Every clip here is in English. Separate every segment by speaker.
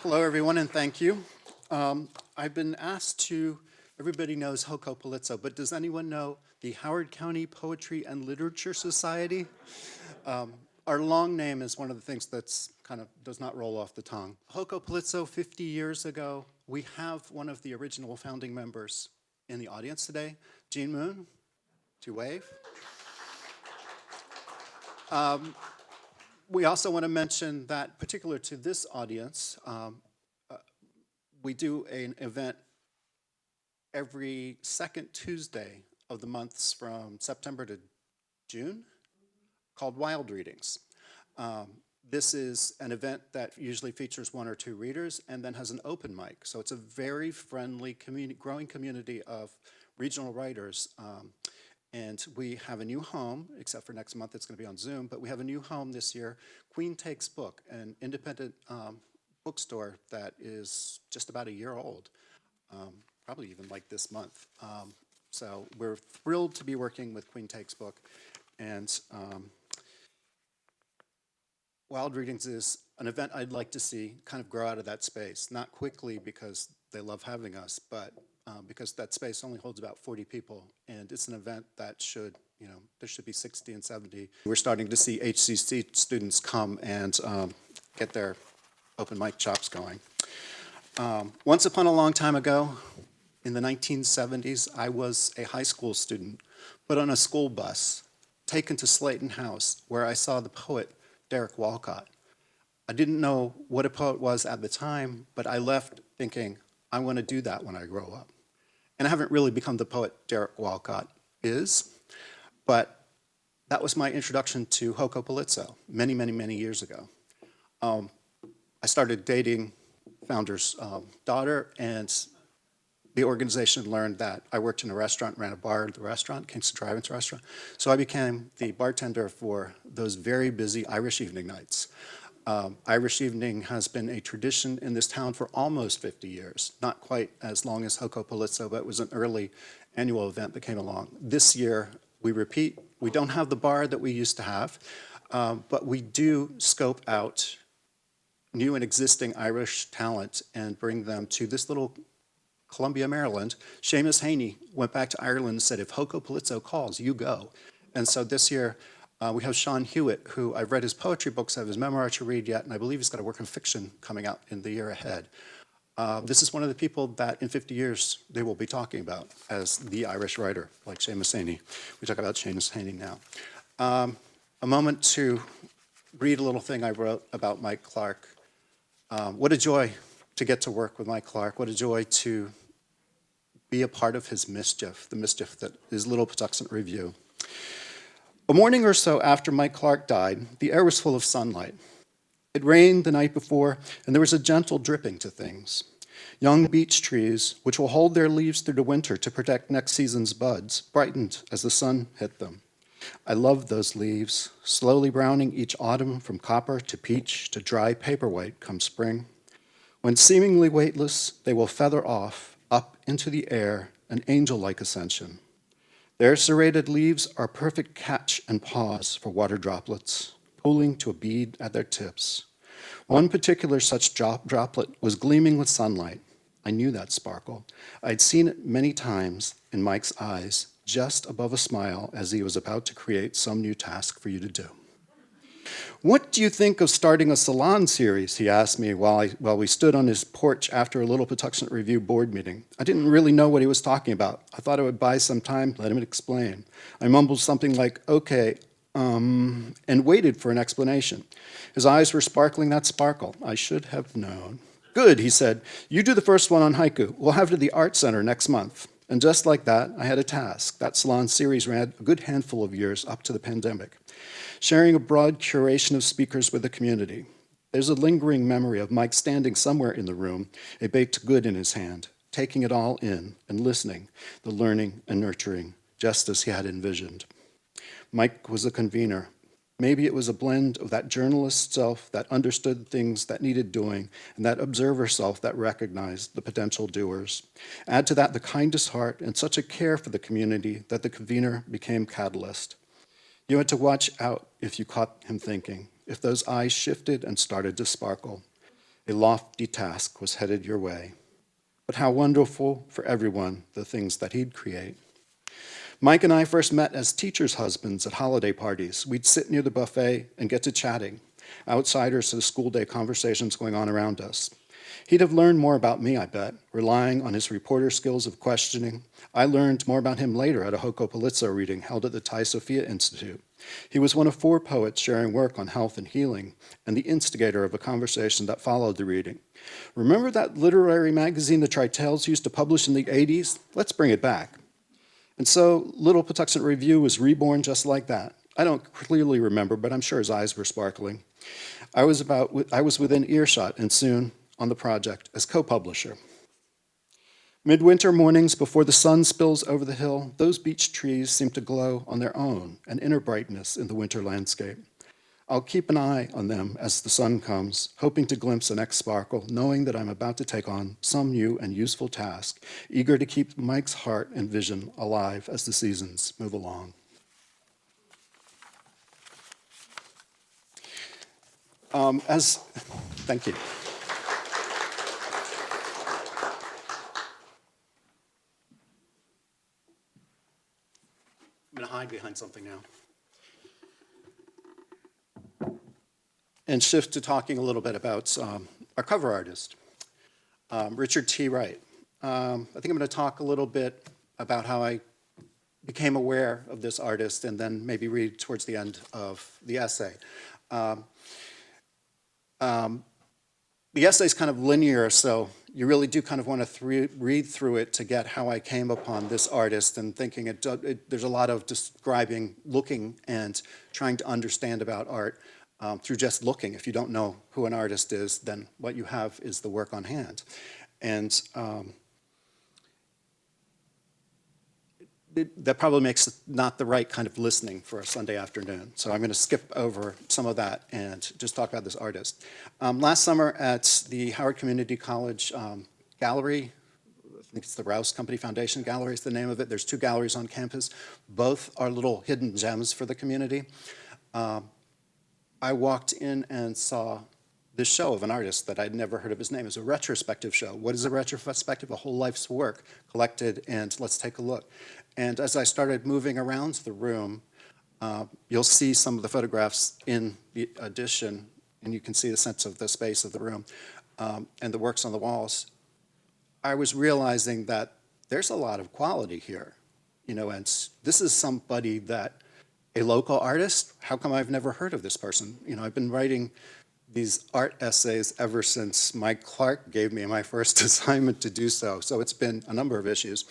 Speaker 1: Hello, everyone, and thank you. I've been asked to, everybody knows Hoko Palazzo, but does anyone know the Howard County Poetry and Literature Society? Our long name is one of the things that's kind of does not roll off the tongue. Hoko Palazzo, 50 years ago, we have one of the original founding members in the audience today, Jean Moon, to wave. We also want to mention that, particular to this audience, we do an event every second Tuesday of the months from September to June called Wild Readings. This is an event that usually features one or two readers and then has an open mic. So it's a very friendly, growing community of regional writers. And we have a new home, except for next month it's going to be on Zoom, but we have a new home this year, Queen Takes Book, an independent bookstore that is just about a year old, probably even like this month. So we're thrilled to be working with Queen Takes Book. And Wild Readings is an event I'd like to see kind of grow out of that space, not quickly because they love having us, but because that space only holds about 40 people, and it's an event that should, there should be 60 and 70. We're starting to see HCC students come and get their open mic chops going. Once upon a long time ago, in the 1970s, I was a high school student, put on a school bus, taken to Slayton House, where I saw the poet Derek Walcott. I didn't know what a poet was at the time, but I left thinking, I want to do that when I grow up. And I haven't really become the poet Derek Walcott is, but that was my introduction to Hoko Palazzo many, many, many years ago. I started dating founder's daughter, and the organization learned that I worked in a restaurant, ran a bar at the restaurant, Kingston Drive-In's restaurant. So I became the bartender for those very busy Irish evening nights. Irish evening has been a tradition in this town for almost 50 years, not quite as long as Hoko Palazzo, but it was an early annual event that came along. This year, we repeat. We don't have the bar that we used to have, but we do scope out new and existing Irish talent and bring them to this little Columbia, Maryland. Seamus Heaney went back to Ireland and said, if Hoko Palazzo calls, you go. And so this year, we have Sean Hewitt, who I've read his poetry books, I have his memoir to read yet, and I believe he's got a work in fiction coming out in the year ahead. This is one of the people that in 50 years they will be talking about as the Irish writer, like Seamus Heaney. We talk about Seamus Heaney now. A moment to read a little thing I wrote about Mike Clark. What a joy to get to work with Mike Clark. What a joy to be a part of his mischief, the mischief that is Little Patuxent Review. A morning or so after Mike Clark died, the air was full of sunlight. It rained the night before, and there was a gentle dripping to things. Young beech trees, which will hold their leaves through the winter to protect next season's buds, brightened as the sun hit them. I loved those leaves, slowly browning each autumn from copper to peach to dry paper white come spring. When seemingly weightless, they will feather off, up into the air, an angel-like ascension. Their serrated leaves are perfect catch and pause for water droplets, pooling to a bead at their tips. One particular such droplet was gleaming with sunlight. I knew that sparkle. I'd seen it many times in Mike's eyes, just above a smile as he was about to create some new task for you to do. What do you think of starting a salon series? He asked me while we stood on his porch after a Little Patuxent Review board meeting. I didn't really know what he was talking about. I thought I would buy some time, let him explain. I mumbled something like, okay, and waited for an explanation. His eyes were sparkling that sparkle. I should have known. Good, he said. You do the first one on haiku. We'll have it at the Art Center next month. And just like that, I had a task. That salon series ran a good handful of years up to the pandemic, sharing a broad curation of speakers with the community. There's a lingering memory of Mike standing somewhere in the room, a baked good in his hand, taking it all in and listening, the learning and nurturing, just as he had envisioned. Mike was a convener. Maybe it was a blend of that journalist self that understood things that needed doing and that observer self that recognized the potential doers. Add to that the kindest heart and such a care for the community that the convener became catalyst. You had to watch out if you caught him thinking, if those eyes shifted and started to sparkle. A lofty task was headed your way. But how wonderful for everyone the things that he'd create. Mike and I first met as teachers' husbands at holiday parties. We'd sit near the buffet and get to chatting, outsiders to the school day conversations going on around us. He'd have learned more about me, I bet, relying on his reporter skills of questioning. I learned more about him later at a Hoko Polizzo reading held at the Thai Sophia Institute. He was one of 4 poets sharing work on health and healing, and the instigator of a conversation that followed the reading. Remember that literary magazine the Tritels used to publish in the 80s? Let's bring it back. And so Little Patuxent Review was reborn just like that. I don't clearly remember, but I'm sure his eyes were sparkling. I was within earshot and soon on the project as co-publisher. Midwinter mornings before the sun spills over the hill, those beech trees seem to glow on their own, an inner brightness in the winter landscape. I'll keep an eye on them as the sun comes, hoping to glimpse the next sparkle, knowing that I'm about to take on some new and useful task, eager to keep Mike's heart and vision alive as the seasons move along. Thank you. I'm going to hide behind something now. And shift to talking a little bit about our cover artist, Richard T. Wright. I think I'm going to talk a little bit about how I became aware of this artist and then maybe read towards the end of the essay. The essay is kind of linear, so you really do kind of want to read through it to get how I came upon this artist and thinking there's a lot of describing, looking, and trying to understand about art through just looking. If you don't know who an artist is, then what you have is the work on hand. And that probably makes it not the right kind of listening for a Sunday afternoon. So I'm going to skip over some of that and just talk about this artist. Last summer at the Howard Community College gallery, I think it's the Rouse Company Foundation Gallery is the name of it. There's 2 galleries on campus. Both are little hidden gems for the community. I walked in and saw this show of an artist that I'd never heard of his name. It was a retrospective show. What is a retrospective? A whole life's work collected, and let's take a look. And as I started moving around the room, you'll see some of the photographs in the edition, and you can see the sense of the space of the room and the works on the walls. I was realizing that there's a lot of quality here, and this is somebody that a local artist, how come I've never heard of this person? I've been writing these art essays ever since Mike Clark gave me my first assignment to do so. So it's been a number of issues.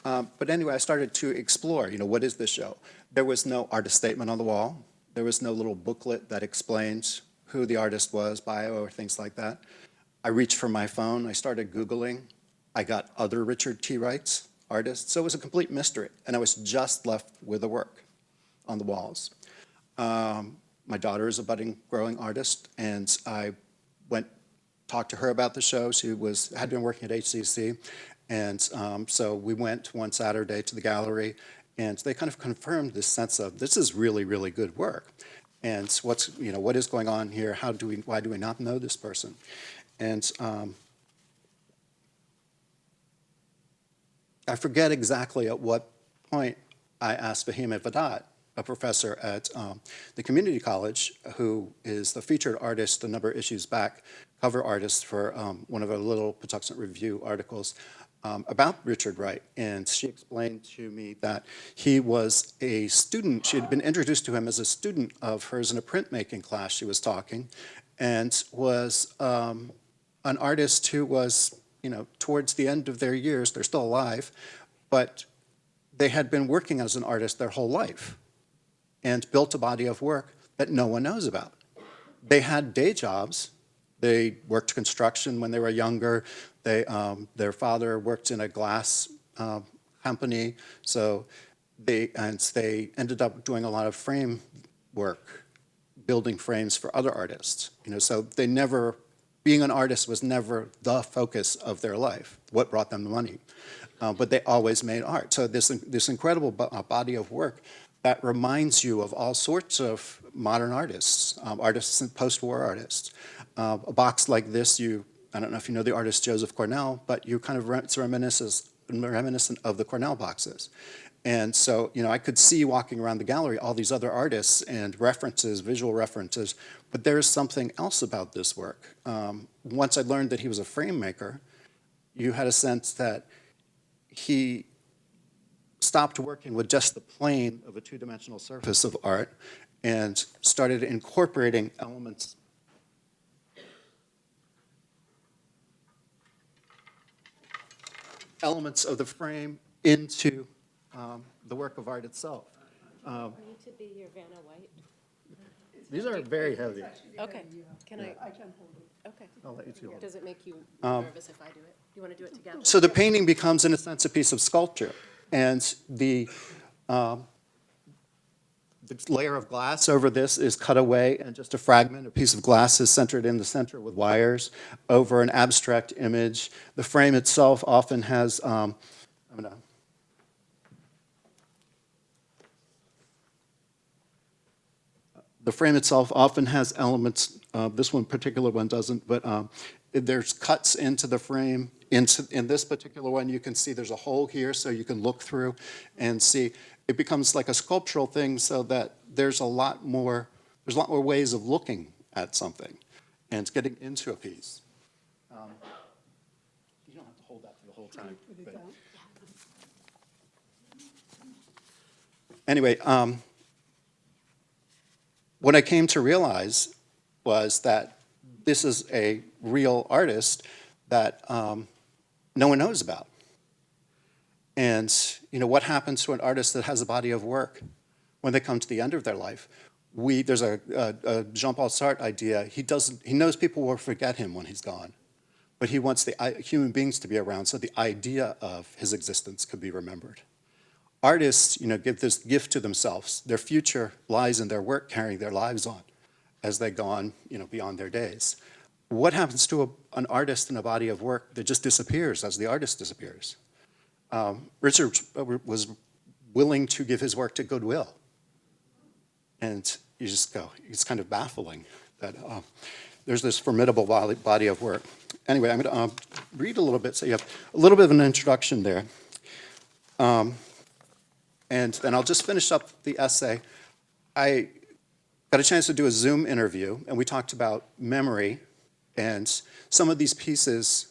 Speaker 1: But anyway, I started to explore, what is this show? There was no artist statement on the wall. There was no little booklet that explains who the artist was, bio, or things like that. I reached for my phone. I started Googling. I got other Richard T. Wrights, artists. So it was a complete mystery. And I was just left with the work on the walls. My daughter is a budding, growing artist, and I talked to her about the show. She had been working at HCC, and so we went one Saturday to the gallery, and they kind of confirmed this sense of this is really, really good work, and what is going on here? Why do we not know this person? And I forget exactly at what point I asked Fahima Vadat, a professor at the community college, who is the featured artist a number of issues back, cover artist for one of our Little Patuxent Review articles about Richard Wright. And she explained to me that he was a student. She had been introduced to him as a student of hers in a printmaking class she was talking, and was an artist who was, towards the end of their years, they're still alive, but they had been working as an artist their whole life and built a body of work that no one knows about. They had day jobs. They worked construction when they were younger. Their father worked in a glass company, so they ended up doing a lot of frame work, building frames for other artists. So being an artist was never the focus of their life, what brought them the money. But they always made art. So this incredible body of work that reminds you of all sorts of modern artists, artists and post-war artists. a box like this, I don't know if you know the artist Joseph Cornell, but you kind of, it's reminiscent of the Cornell boxes. And so, I could see walking around the gallery all these other artists and references, visual references, but there's something else about this work. Once I learned that he was a frame maker, you had a sense that he stopped working with just the plane of a two-dimensional surface of art and started incorporating elements of the frame into the work of art itself.
Speaker 2: I need to be your Vanna White.
Speaker 1: These are very heavy.
Speaker 2: Okay, can I?
Speaker 3: I can hold it.
Speaker 2: Okay.
Speaker 1: I'll let you two hold it.
Speaker 2: Does it make you nervous if I do it? You want to do it together?
Speaker 1: So the painting becomes, in a sense, a piece of sculpture. And the layer of glass over this is cut away, and just a fragment, a piece of glass is centered in the center with wires over an abstract image. The frame itself often has, the frame itself often has elements, this one particular one doesn't, but there's cuts into the frame. In this particular one, you can see there's a hole here, so you can look through and see. It becomes like a sculptural thing, so that there's a lot more ways of looking at something and getting into a piece. You don't have to hold that for the whole time. But anyway, what I came to realize was that this is a real artist that no one knows about. And what happens to an artist that has a body of work when they come to the end of their life? There's a Jean-Paul Sartre idea. He knows people will forget him when he's gone, but he wants the human beings to be around so the idea of his existence could be remembered. Artists, give this gift to themselves. Their future lies in their work, carrying their lives on as they go on, beyond their days. What happens to an artist in a body of work that just disappears as the artist disappears? Richard was willing to give his work to Goodwill. And you just go, it's kind of baffling that there's this formidable body of work. Anyway, I'm going to read a little bit, so you have a little bit of an introduction there. And then I'll just finish up the essay. I got a chance to do a Zoom interview, and we talked about memory, and some of these pieces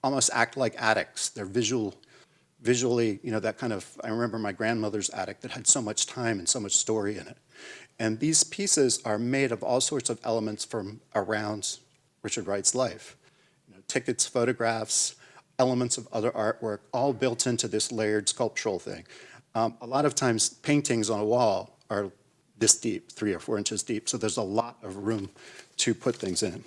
Speaker 1: almost act like attics. They're visually, that kind of, I remember my grandmother's attic that had so much time and so much story in it. And these pieces are made of all sorts of elements from around Richard Wright's life. Tickets, photographs, elements of other artwork, all built into this layered sculptural thing. A lot of times paintings on a wall are this deep, 3 or 4 inches deep, so there's a lot of room to put things in.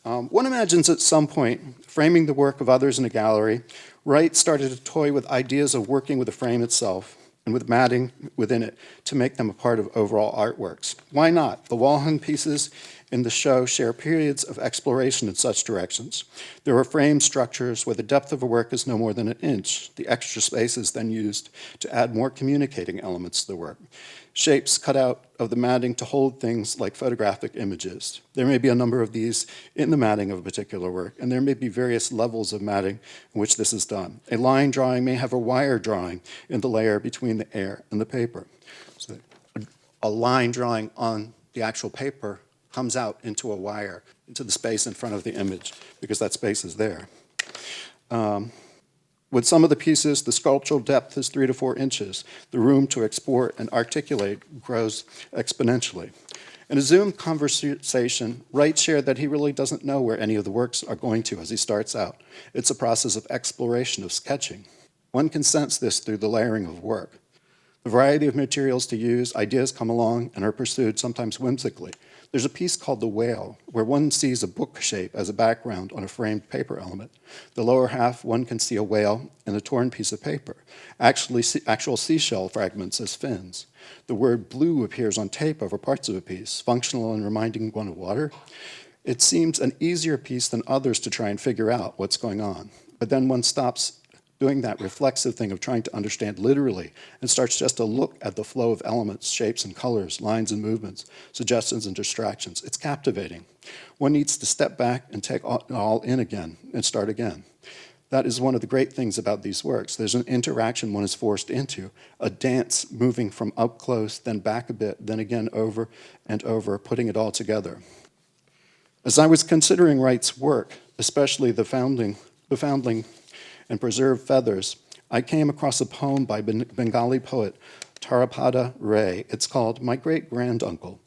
Speaker 1: One imagines at some point, framing the work of others in a gallery, Wright started to toy with ideas of working with the frame itself and with matting within it to make them a part of overall artworks. Why not? The wall-hung pieces in the show share periods of exploration in such directions. There are frame structures where the depth of a work is no more than an inch. The extra space is then used to add more communicating elements to the work. Shapes cut out of the matting to hold things like photographic images. There may be a number of these in the matting of a particular work, and there may be various levels of matting in which this is done. A line drawing may have a wire drawing in the layer between the air and the paper. So a line drawing on the actual paper comes out into a wire, into the space in front of the image, because that space is there. With some of the pieces, the sculptural depth is 3 to 4 inches. The room to export and articulate grows exponentially. In a Zoom conversation, Wright shared that he really doesn't know where any of the works are going to as he starts out. It's a process of exploration, of sketching. One can sense this through the layering of work. The variety of materials to use, ideas come along and are pursued sometimes whimsically. There's a piece called The Whale, where one sees a book shape as a background on a framed paper element. The lower half, one can see a whale and a torn piece of paper, actual seashell fragments as fins. The word blue appears on tape over parts of a piece, functional and reminding one of water. It seems an easier piece than others to try and figure out what's going on. But then one stops doing that reflexive thing of trying to understand literally and starts just to look at the flow of elements, shapes and colors, lines and movements, suggestions and distractions. It's captivating. One needs to step back and take it all in again and start again. That is one of the great things about these works. There's an interaction one is forced into, a dance moving from up close, then back a bit, then again over and over, putting it all together. As I was considering Wright's work, especially the foundling and preserved feathers, I came across a poem by Bengali poet Tarapada Ray. It's called My Great-Granduncle,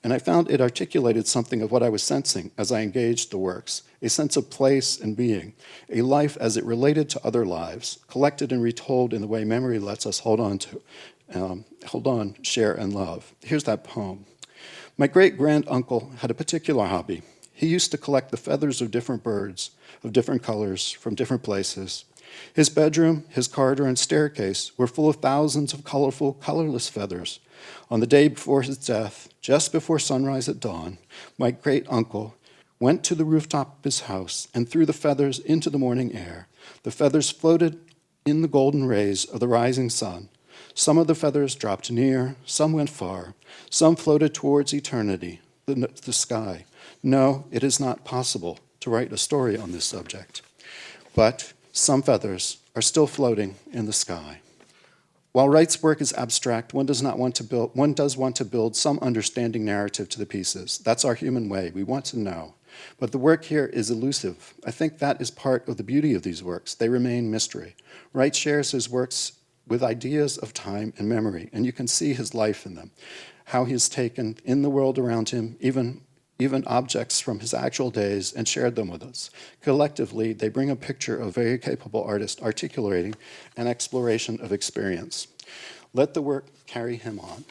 Speaker 1: and I found it articulated something of what I was sensing as I engaged the works, a sense of place and being, a life as it related to other lives, collected and retold in the way memory lets us hold on, share, and love. Here's that poem. My great-granduncle had a particular hobby. He used to collect the feathers of different birds, of different colors, from different places. His bedroom, his corridor, and staircase were full of thousands of colorful, colorless feathers. On the day before his death, just before sunrise at dawn, my great-uncle went to the rooftop of his house and threw the feathers into the morning air. The feathers floated in the golden rays of the rising sun. Some of the feathers dropped near, some went far, some floated towards eternity, the sky. No, it is not possible to write a story on this subject, but some feathers are still floating in the sky. While Wright's work is abstract, one does want to build some understanding narrative to the pieces. That's our human way. We want to know. But the work here is elusive. I think that is part of the beauty of these works. They remain mystery. Wright shares his works with ideas of time and memory, and you can see his life in them, how he has taken in the world around him, even objects from his actual days, and shared them with us. Collectively, they bring a picture of a very capable artist articulating an exploration of experience. Let the work carry him on.